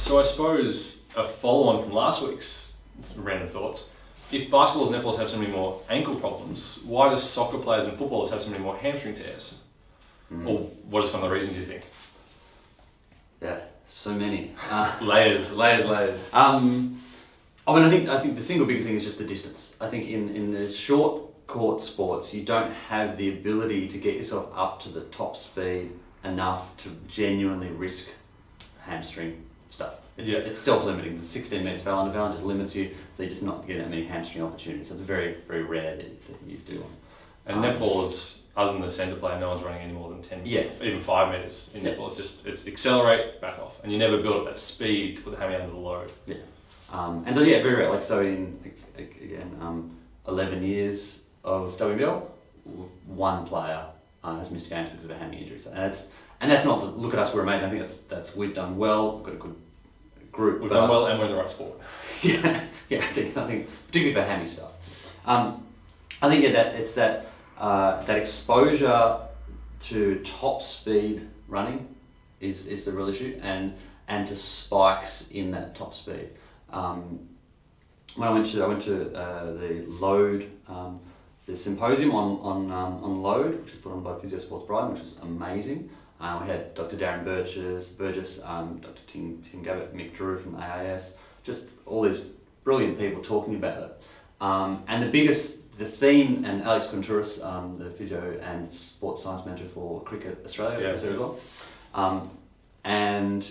So I suppose a follow-on from last week's random thoughts. If basketballs and netballs have so many more ankle problems, why do soccer players and footballers have so many more hamstring tears? Or what are some of the reasons you think? Yeah, so many. Layers. I mean, I think the single biggest thing is just the distance. I think in the short court sports, you don't have the ability to get yourself up to the top speed enough to genuinely risk hamstring stuff. It's self-limiting. The 16 metres Valent just limits you, so you're just not getting that many hamstring opportunities. So it's very, very rare that you do one. And netball's, other than the centre player, no one's running any more than 10, even 5 metres in netball. It's accelerate, back off, and you never build up that speed with having under the load. Yeah, and so very rare. Like so, in 11 years of WBL, one player has missed games because of a hammy injury. So and that's not to look at us. We're amazing. I think that's we've done well. We've got a good group. We've done well, and we're in the right sport. yeah. I think particularly for hammy stuff. I think that exposure to top speed running is the real issue, and to spikes in that top speed. When I went to the load, the symposium on load, which was put on by Physio Sports Brighton, which was amazing. We had Dr. Darren Burgess, Dr. Tim Gabbett, Mick Drew from the AIS, just all these brilliant people talking about it. And the theme, and Alex Contouris, the physio and sports science manager for Cricket Australia, was there as well. And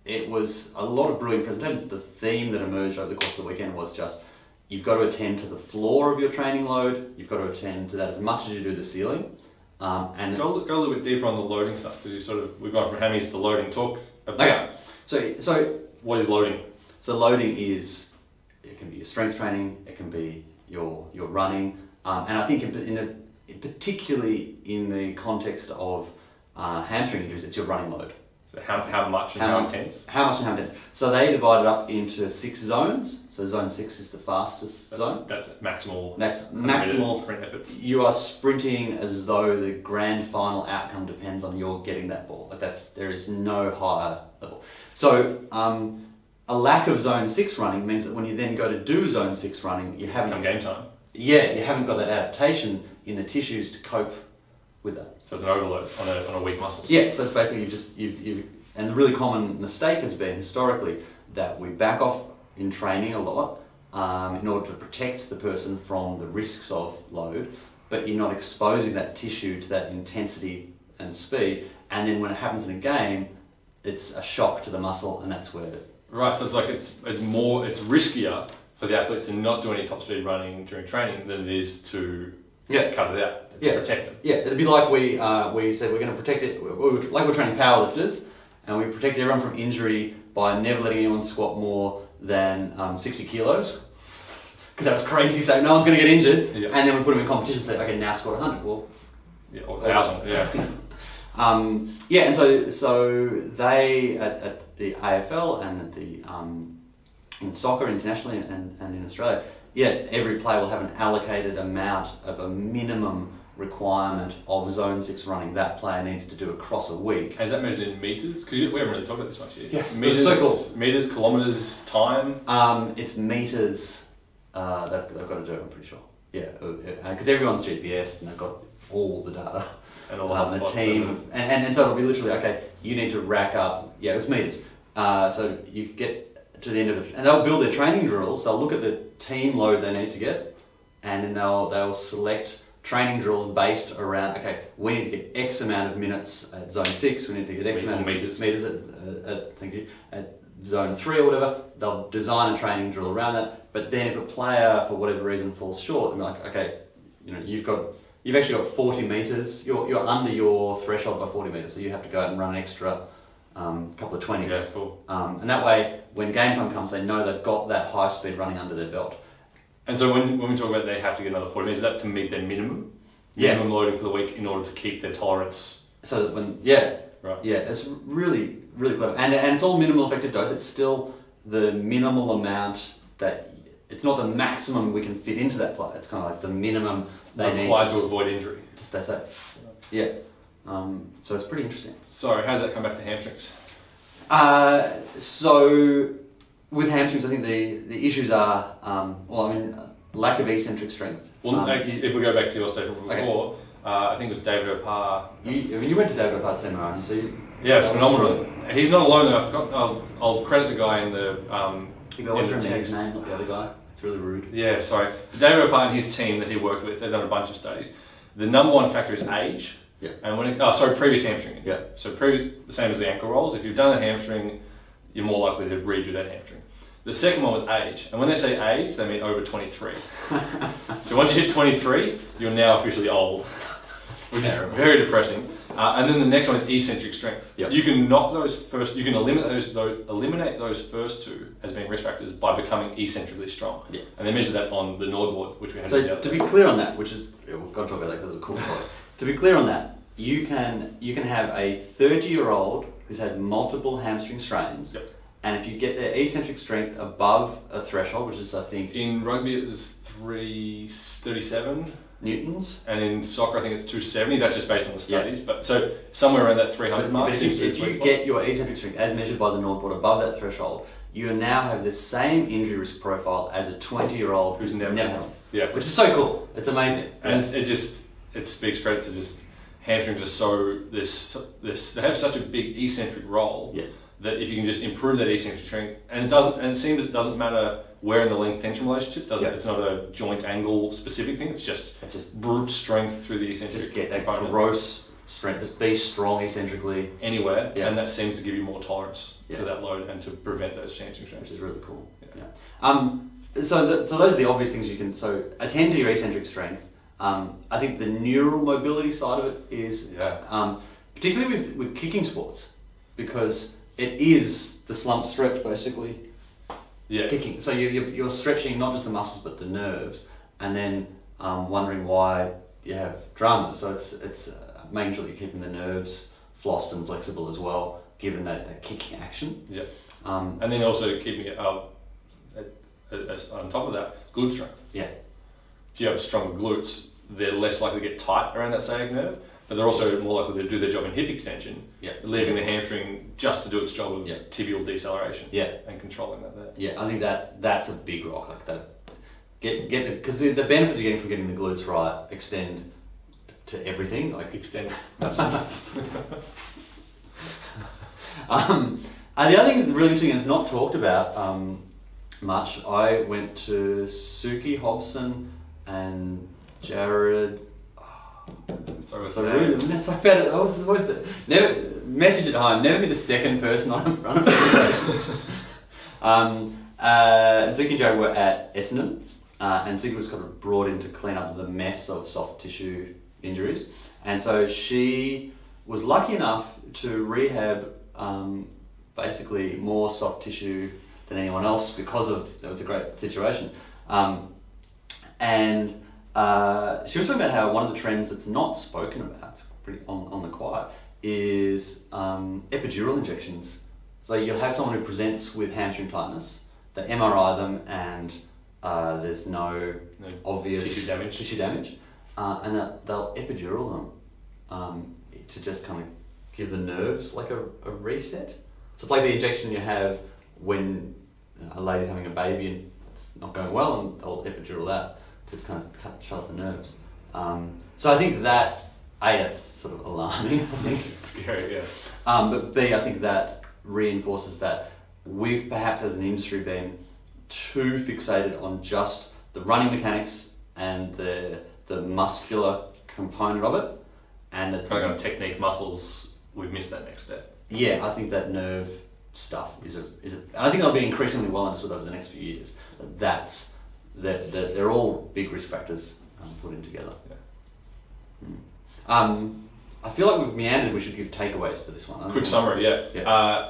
it was a lot of brilliant presentations. The theme that emerged over the course of the weekend was just, you've got to attend to the floor of your training load, you've got to attend to that as much as you do the ceiling. And go a little bit deeper on the loading stuff, because we've gone from hammies to loading. Talk about So what is loading? So loading it can be your strength training, it can be your running, and I think particularly in the context of hamstring injuries, it's your running load. So how much and how intense? How much and how intense. So they divide it up into 6 zones. So zone 6 is the fastest zone. That's maximal. That's maximal sprint efforts. You are sprinting as though the grand final outcome depends on your getting that ball. There is no higher level. So a lack of zone 6 running means that when you then go to do zone 6 running, you haven't come game time. Yeah, you haven't got that adaptation in the tissues to cope with that. So it's an overload on a weak muscle. Yeah, so it's basically you've and the really common mistake has been historically that we back off in training a lot in order to protect the person from the risks of load, but you're not exposing that tissue to that intensity and speed, and then when it happens in a game, it's a shock to the muscle, and that's where Right, so it's like it's riskier for the athlete to not do any top speed running during training than it is to cut it out, to protect them. Yeah, it'd be like we said we're going to protect it, like we're training powerlifters, and we protect everyone from injury by never letting anyone squat more than 60 kilos, because that was crazy, so no one's going to get injured, and then we put them in competition and say, okay, now squat 100, well... Yeah, or 1,000, and so they, at the AFL and at the in soccer internationally and in Australia, every player will have an allocated amount of a minimum requirement of zone 6 running that player needs to do across a week. Is that measured in metres? Because we haven't really talked about this much yet. Yes. Meters, kilometres, time? It's metres they've got to do, I'm pretty sure. Yeah, because everyone's GPS and they've got all the data. And all the team. And so it'll be literally, okay, you need to rack up, it's metres. So you get to the end of it, and they'll build their training drills, they'll look at the team load they need to get, and then they'll select training drills based around, okay, we need to get X amount of minutes at zone 6, we need to get X amount of meters at zone 3 or whatever. They'll design a training drill around that, but then if a player for whatever reason falls short, they're like, okay, you've actually got 40 metres, you're under your threshold by 40 metres, so you have to go out and run an extra couple of 20s. Yeah, cool. And that way, when game time comes, they know they've got that high speed running under their belt. And so when we talk about they have to get another 40 minutes, is that to meet their minimum loading for the week in order to keep their tolerance? So that it's really, really clever. And it's all minimal effective dose. It's still the minimal amount that, it's not the maximum we can fit into that player. It's kind of like the minimum they need to avoid injury. To stay safe. Yeah. So it's pretty interesting. So how does that come back to hamstrings? So with hamstrings, I think the issues are, lack of eccentric strength. Well, if we go back to your statement before, I think it was David Opar. You went to David Opar's seminar, and you phenomenal. He's not alone though. I forgot. I'll credit the guy in the You got his name, not the other guy. It's really rude. Yeah, sorry. David Opar and his team that he worked with, they've done a bunch of studies. The number one factor is age. Yeah. And previous hamstring. Yeah. So the same as the ankle rolls. If you've done a hamstring, you're more likely to redo that hamstring. The second one was age. And when they say age, they mean over 23. So once you hit 23, you're now officially old. Which is very depressing. And then the next one is eccentric strength. Yep. You can eliminate those first two as being risk factors by becoming eccentrically strong. Yeah. And they measure that on the Nord board, which we had. So to be clear on that, we've got to talk about that because it's a cool point. To be clear on that, you can have a 30-year-old who's had multiple hamstring strains. Yep. And if you get their eccentric strength above a threshold, which is I think in rugby it was 337 newtons, and in soccer I think it's 270. That's just based on the studies, but so somewhere around that 300 mark. If you get your eccentric strength as measured by the Nord board above that threshold, you now have the same injury risk profile as a 20-year-old who's never had one. Yeah, which is so cool. It's amazing, and it speaks credit to just hamstrings are so they have such a big eccentric role. Yeah. That if you can just improve that eccentric strength, and it seems it doesn't matter where in the length tension relationship, does it? It's not a joint angle specific thing. It's just brute strength through the eccentric. Just get that gross strength. Just be strong eccentrically anywhere, and that seems to give you more tolerance to that load and to prevent those hamstring strains. Which is really cool. Yeah. So those are the obvious things you can. So attend to your eccentric strength. I think the neural mobility side of it is, particularly with kicking sports, because it is the slump stretch basically. Yeah. Kicking. So you're stretching not just the muscles but the nerves, and then wondering why you have dramas. So it's making sure that you're keeping the nerves flossed and flexible as well, given that kicking action. Yeah. And then also keeping it up on top of that, glute strength. Yeah. If you have stronger glutes, they're less likely to get tight around that sciatic nerve, but they're also more likely to do their job in hip extension, leaving the hamstring just to do its job of tibial deceleration and controlling that there. Yeah, I think that's a big rock. Like that, because the benefits you're getting from getting the glutes right extend to everything. Like extend. That's right. The other thing that's really interesting and it's not talked about much. I went to Suki Hobson and Jared. Never message at home. Never be the second person on a presentation. And Suki and Jared were at Essendon, and Suki was kind of brought in to clean up the mess of soft tissue injuries, and so she was lucky enough to rehab basically more soft tissue than anyone else because of it was a great situation, and she was talking about how one of the trends that's not spoken about pretty on the quiet is epidural injections. So you'll have someone who presents with hamstring tightness, they MRI them and there's no obvious tissue damage, and they'll epidural them to just kind of give the nerves like a reset. So it's like the injection you have when a lady's having a baby and it's not going well, and they'll epidural that to kind of shut the nerves. So I think that's sort of alarming. I think. It's scary, yeah. But B, I think that reinforces that we've perhaps as an industry been too fixated on just the running mechanics and the muscular component of it, and that kind of technique, muscles. We've missed that next step. Yeah, I think that nerve stuff is and I think that'll be increasingly well understood over the next few years. That they're all big risk factors put in together. Yeah. I feel like we've meandered. We should give takeaways for this one. Quick summary, yeah.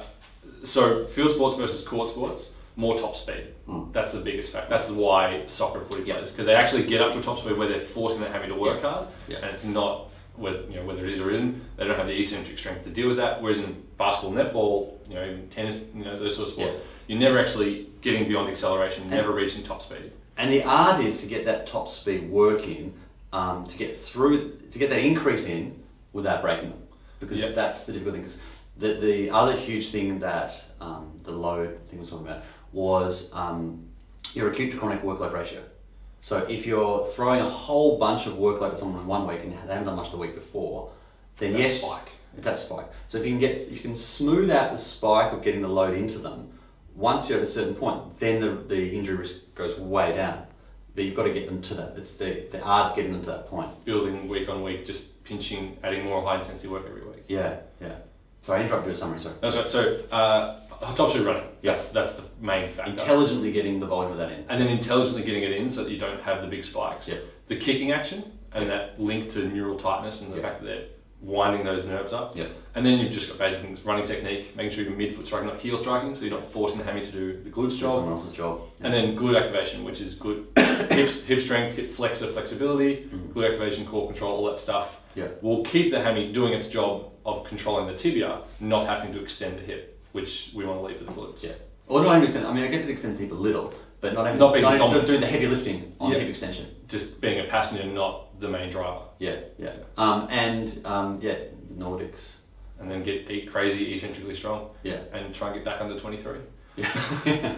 So field sports versus court sports, more top speed. That's the biggest factor. That's why soccer and footy players, because they actually get up to a top speed where they're forcing that hammy to work hard, and it's not whether it is or isn't. They don't have the eccentric strength to deal with that. Whereas in basketball, netball, even tennis, those sort of sports, you're never actually getting beyond acceleration, never reaching top speed. And the art is to get that top speed working, to get that increase in without breaking them, because that's the difficult thing. The other huge thing that the load thing was talking about was your acute to chronic workload ratio. So if you're throwing a whole bunch of workload at someone in 1 week and they haven't done much the week before, then That yes, spike. That spike. So if you can smooth out the spike of getting the load into them, once you're at a certain point, then the injury risk goes way down. But you've got to get them to that. It's the art of getting them to that point. Building week on week, just pinching, adding more high intensity work every week. Yeah. Sorry, I interrupted your summary, sorry. That's right. So top speed running. That's the main factor. Intelligently getting the volume of that in. And then intelligently getting it in so that you don't have the big spikes. Yeah. The kicking action and that link to neural tightness and the fact that they're winding those nerves up. Yeah. And then you've just got basic things, running technique, making sure you're midfoot striking, not heel striking, so you're not forcing the hammy to do the glutes job. Someone else's job. Yeah. And then glute activation, which is good hip strength, hip flexor flexibility, glute activation, core control, all that stuff. Yeah. Will keep the hammy doing its job of controlling the tibia, not having to extend the hip, which we want to leave for the glutes. Yeah. Or not even extend. I mean, I guess it extends the hip a little, but not being dominant. doing the heavy lifting on hip extension. Just being a passenger, not the main driver. Yeah. Nordics. And then eat crazy, eccentrically strong. Yeah. And try and get back under 23. Yeah.